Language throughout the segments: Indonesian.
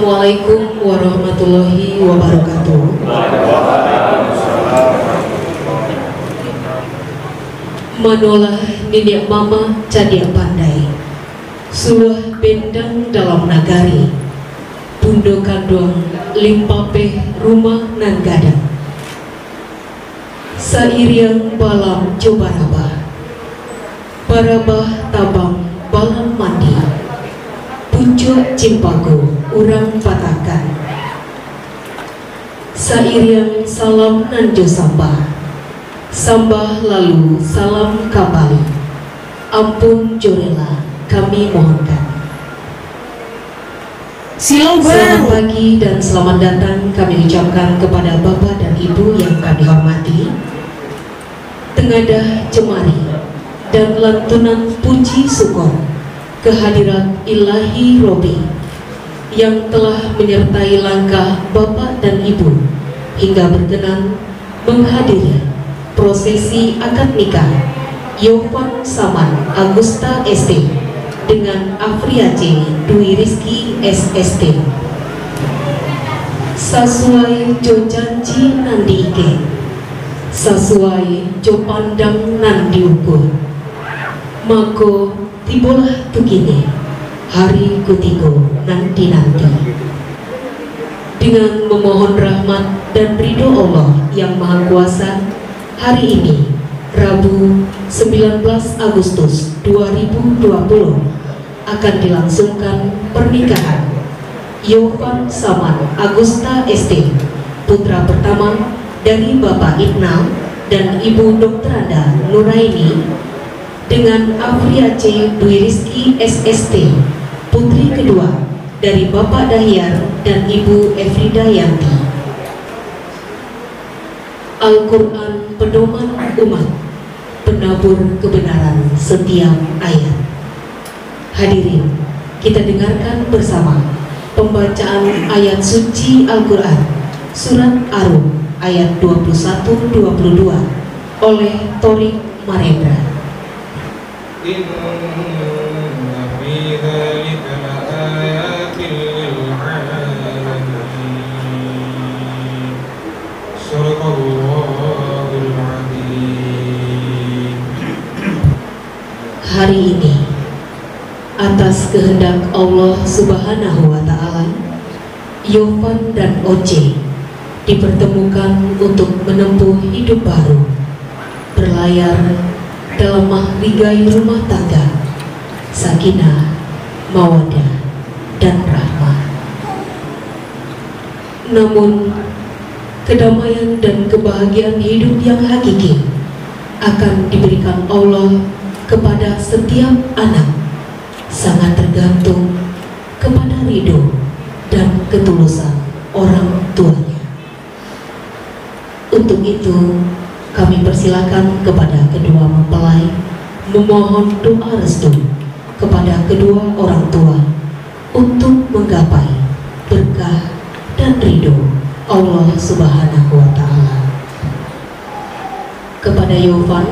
Assalamualaikum warahmatullahi wabarakatuh. Manolah nenek mama cadia pandai, suluh bendang dalam nagari, bundo kandung limpape rumah nan gadang. Sairiang balam coba barabah tabang balam mandi, pucuk cimpago urang patakan. Sairiang salam nanjo sambah lalu salam kembali, ampun jorela kami mohonkan. Selamat pagi dan selamat datang kami ucapkan kepada Bapak dan Ibu yang kami hormati. Tengadah jemari dan lantunan puji syukur kehadirat Ilahi Robi yang telah menyertai langkah Bapak dan Ibu hingga berkenan menghadiri prosesi akad nikah Yovan Saman Agusta ST dengan Afriace Dwi Rizky SST. Sasuai jo janji nandi ike, sasuai jo pandang nandi ukur, mako tibolah begini hari ketigo nanti dengan memohon rahmat dan ridho Allah yang Maha Kuasa. Hari ini Rabu 19 Agustus 2020 akan dilangsungkan pernikahan Yovan Saman Agusta ST, putra pertama dari Bapak Itnal dan Ibu Dr. Anda Nuraini, dengan Afriace Dwi Rizky SST, putri kedua dari Bapak Dahyar dan Ibu Efrida Yanti. Al-Quran pedoman umat, penabur kebenaran setiap ayat. Hadirin, kita dengarkan bersama pembacaan ayat suci Al-Quran Surat Ar-Rum ayat 21-22 oleh Torik Marendra. Hari ini, atas kehendak Allah Subhanahu wa Ta'ala, Yovan dan Oce dipertemukan untuk menempuh hidup baru, berlayar dalam mahligai rumah tangga, sakinah, mawadah, dan rahmah. Namun, kedamaian dan kebahagiaan hidup yang hakiki akan diberikan Allah kepada setiap anak, sangat tergantung kepada ridho dan ketulusan orang tuanya. Untuk itu, kami persilakan kepada kedua mempelai memohon doa restu kepada kedua orang tua untuk menggapai berkah dan ridho Allah Subhanahu wa Ta'ala. Kepada Yovan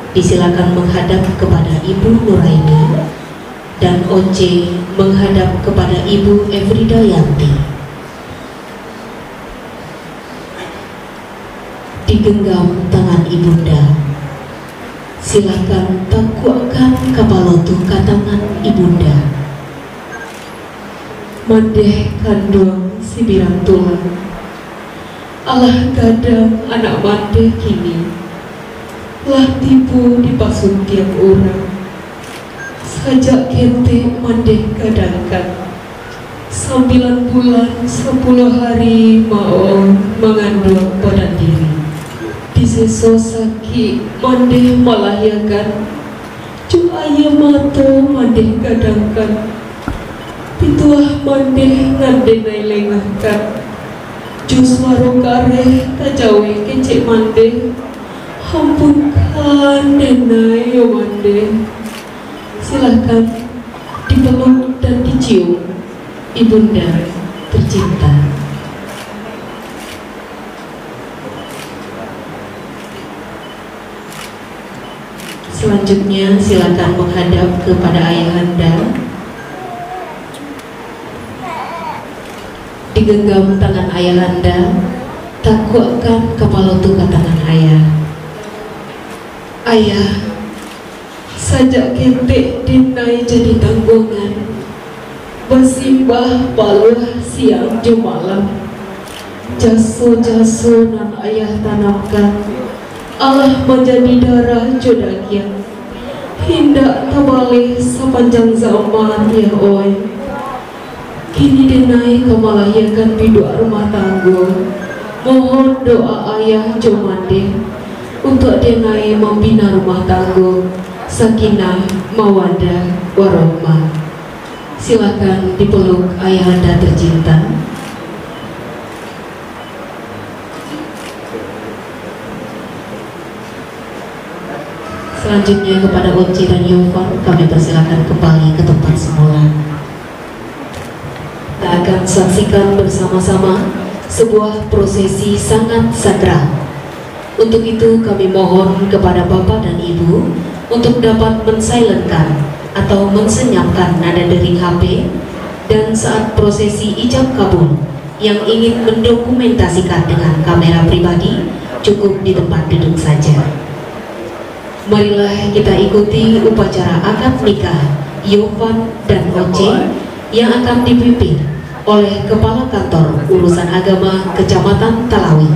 disilakan menghadap kepada Ibu Nuraini dan Oce menghadap kepada Ibu Efrida Yanti. Digenggam tangan ibunda, silakan takuakan kapalotu katangan ibunda. Mandeh kandung si birang tulang, alah gadang anak mandeh kini, lah tipu di pasung tiap orang. Sajak kente mandeh gadangkan, 9 bulan 10 hari mau mengandung badan diri. Diseso sakit mandeh melahirkan, cu ayah mato mandeh gadangkan, pituah mandeh ngandenai lengahkan, cu suaro kareh tajawe kecek mandeh, ampunkan denai yo mandeh. Silahkan dipeluk dan dicium ibunda tercinta. Selanjutnya silakan menghadap kepada ayahanda. genggam tangan ayahanda, tak kuatkan kepala tuka tangan ayah. Ayah, sajak ketek dinai jadi tanggungan, bersimbah baluh siang jemalam. Jaso-jaso nan ayah tanamkan, Allah menjadi darah jodakian. Hindak tabalik sepanjang zaman ya oi. Kini denai kemalayakan biduk rumah tangga. Mohon doa ayah jomande untuk denai membina rumah tangga sakinah mawadah warahmah. Silakan dipeluk ayahanda tercinta. Selanjutnya kepada Oce dan Yovan kami persilakan kembali ke tempat semula. Kita akan saksikan bersama-sama sebuah prosesi sangat sakral. Untuk itu kami mohon kepada Bapak dan Ibu untuk dapat mensilenkan atau mensenyapkan nada dering HP, dan saat prosesi ijab kabul yang ingin mendokumentasikan dengan kamera pribadi cukup di tempat duduk saja. Marilah kita ikuti upacara akad nikah Yovan dan Oce yang akan dipimpin oleh Kepala Kantor Urusan Agama Kecamatan Talawi,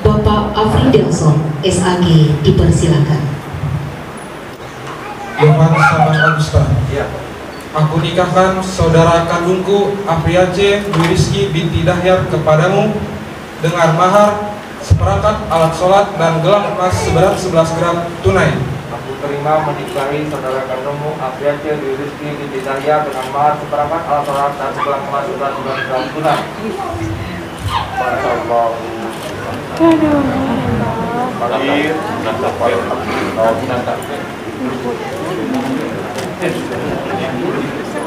Bapak Afridelson SAG, dipersilakan. Yovan Saban Agusta. Ya. Aku nikahkan saudara kandungku Afriace Dwi Rizky binti Dahyar kepadamu dengan mahar seperangkat alat sholat dan gelang emas seberat 11 gram tunai. Aku terima menikahi saudara kandungmu Afriace Dwi Rizky binti Dahyar dengan mahar seperangkat alat sholat dan gelang emas seberat 11 gram tunai.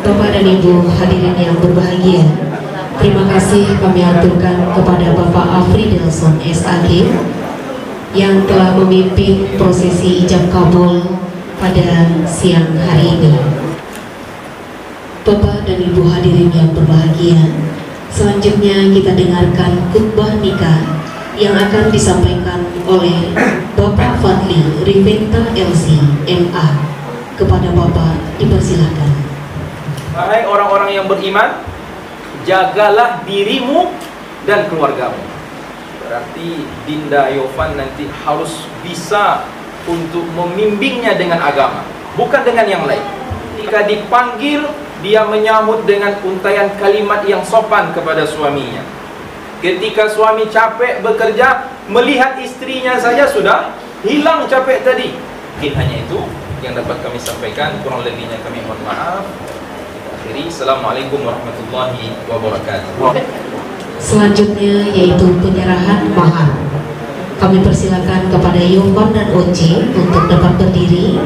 Bapak dan Ibu hadirin yang berbahagia, terima kasih kami aturkan kepada Bapak Afridelson SAG yang telah memimpin prosesi ijab kabul pada siang hari ini. Bapak dan Ibu hadirin yang berbahagia, selanjutnya kita dengarkan khutbah nikah yang akan disampaikan oleh Bapak Fadli Riventa LC MA. Kepada Bapak dipersilakan. Hai orang-orang yang beriman, jagalah dirimu dan keluargamu. Berarti Dinda Yovan nanti harus bisa untuk membimbingnya dengan agama, bukan dengan yang lain. Jika dipanggil, dia menyambut dengan untaian kalimat yang sopan kepada suaminya. Ketika suami capek bekerja, melihat istrinya saja sudah hilang capek tadi. Mungkin hanya itu yang dapat kami sampaikan, kurang lebihnya kami mohon maaf. Akhiri, Assalamualaikum warahmatullahi wabarakatuh. Selanjutnya yaitu penyerahan mahar. Kami persilakan kepada Yovan dan Oce untuk dapat berdiri.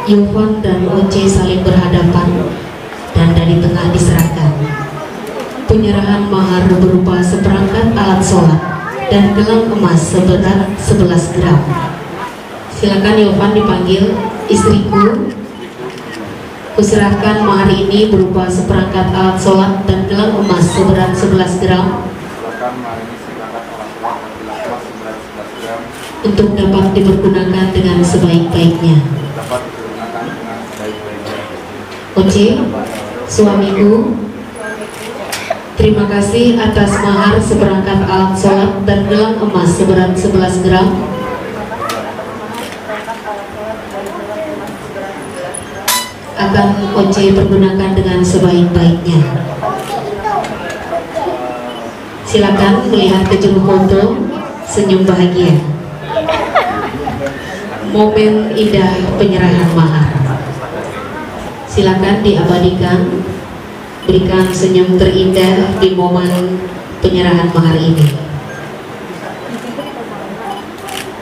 Yovan dan Oce saling berhadapan dan dari tengah diserahkan. Penyerahan mahar berupa seperangkat alat sholat dan gelang emas seberat 11 gram. Silakan Yovan dipanggil. Istriku, kuserahkan mahar ini berupa seperangkat alat sholat dan gelang emas seberat 11 gram untuk dapat dipergunakan dengan sebaik-baiknya. Oce, suamiku, terima kasih atas mahar seperangkat alat sholat dan gelang emas seberat 11 gram akan Oce pergunakan dengan sebaik-baiknya. Silakan melihat ke juru foto, senyum bahagia. Momen indah penyerahan mahar. Silakan diabadikan, berikan senyum terindah di momen penyerahan mahar ini.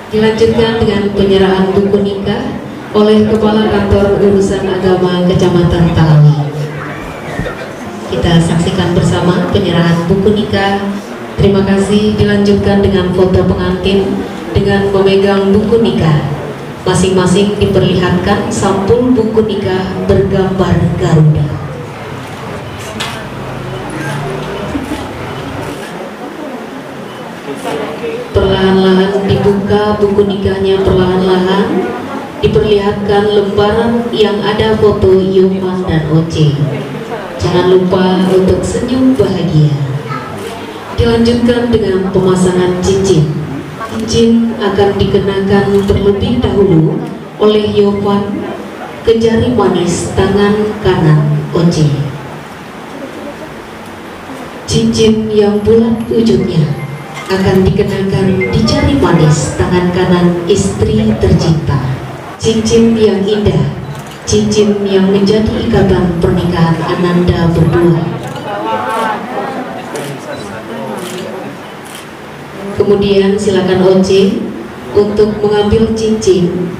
Dilanjutkan dengan penyerahan buku nikah oleh Kepala Kantor Urusan Agama Kecamatan Talawi. Kita saksikan bersama penyerahan buku nikah. Terima kasih. Dilanjutkan dengan foto pengantin dengan memegang buku nikah. Masing-masing diperlihatkan sampul buku nikah bergambar Garuda. Perlahan-lahan dibuka buku nikahnya, perlahan-lahan diperlihatkan lembaran yang ada foto Yovan dan Oce. Jangan lupa untuk senyum bahagia. Dilanjutkan dengan pemasangan cincin. Cincin akan dikenakan terlebih dahulu oleh Yovan ke jari manis tangan kanan Oce. Cincin yang bulat ujungnya akan dikenakan di jari manis tangan kanan istri tercinta. Cincin yang indah, cincin yang menjadi ikatan pernikahan Ananda berdua. Kemudian silakan Oce untuk mengambil cincin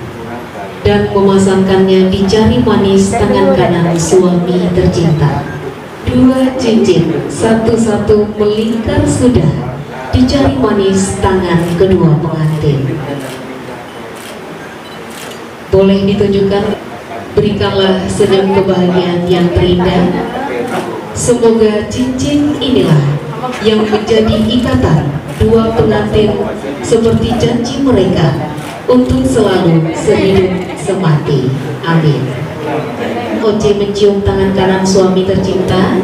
dan memasangkannya di jari manis tangan kanan suami tercinta. Dua cincin satu-satu melingkar sudah di jari manis tangan kedua pengantin. Boleh ditunjukkan, berikanlah senyum kebahagiaan yang terindah. Semoga cincin inilah yang menjadi ikatan dua pengantin seperti janji mereka untuk selalu sehidup semati. Amin. Oce mencium tangan kanan suami tercinta.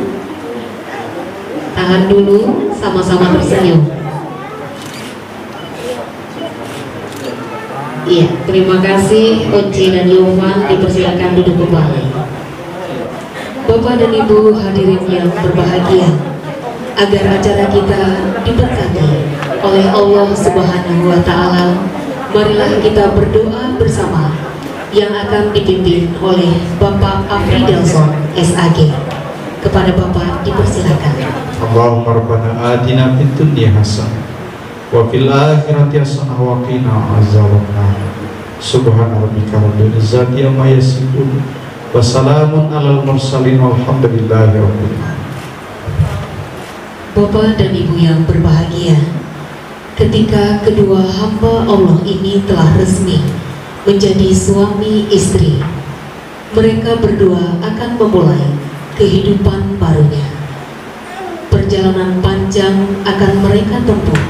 Tahan dulu, sama-sama tersenyum. Iya, terima kasih Oce dan Yovan, dipersilakan duduk kembali. Bapak dan Ibu hadirin yang berbahagia, agar acara kita diberkati oleh Allah Subhanahu wa Ta'ala, marilah kita berdoa bersama yang akan dipimpin oleh Bapak Afridelson SAG. Kepada Bapak dipersilakan. Allahumma rabbana atina fid dunya hasanah wa fil akhirati hasanah wa qina azabannar. Subhana rabbika rabbil izzati amma yasifun wa salamun alal mursalin walhamdulillahi rabbil alamin. Bapak dan Ibu yang berbahagia, ketika kedua hamba Allah ini telah resmi menjadi suami istri, mereka berdua akan memulai kehidupan barunya. Perjalanan panjang akan mereka tempuh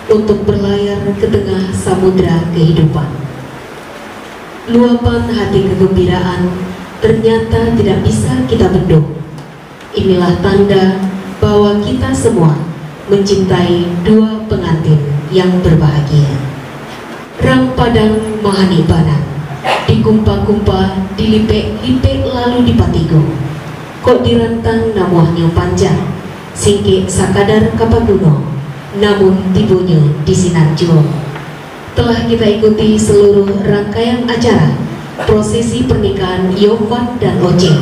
untuk berlayar ke tengah samudra kehidupan. Luapan hati kegembiraan ternyata tidak bisa kita bendung. Inilah tanda bahwa kita semua mencintai dua pengantin yang berbahagia. Rang padang mahani banan, dikumpa-kumpa, dilipek-lipek lalu dipatigo. Kok dirantang namuahnya panjang, singkik sakadar kapaduno, namun tibunya di Sinarjo. Telah kita ikuti seluruh rangkaian acara prosesi pernikahan Yovan dan Oce.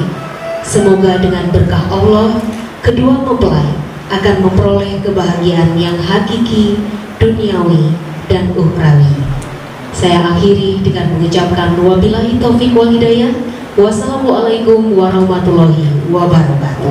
Semoga dengan berkah Allah, kedua mempelai akan memperoleh kebahagiaan yang hakiki, duniawi, dan ukhrawi. Saya akhiri dengan mengucapkan wabillahi taufiq wal hidayah. Wassalamualaikum warahmatullahi wabarakatuh.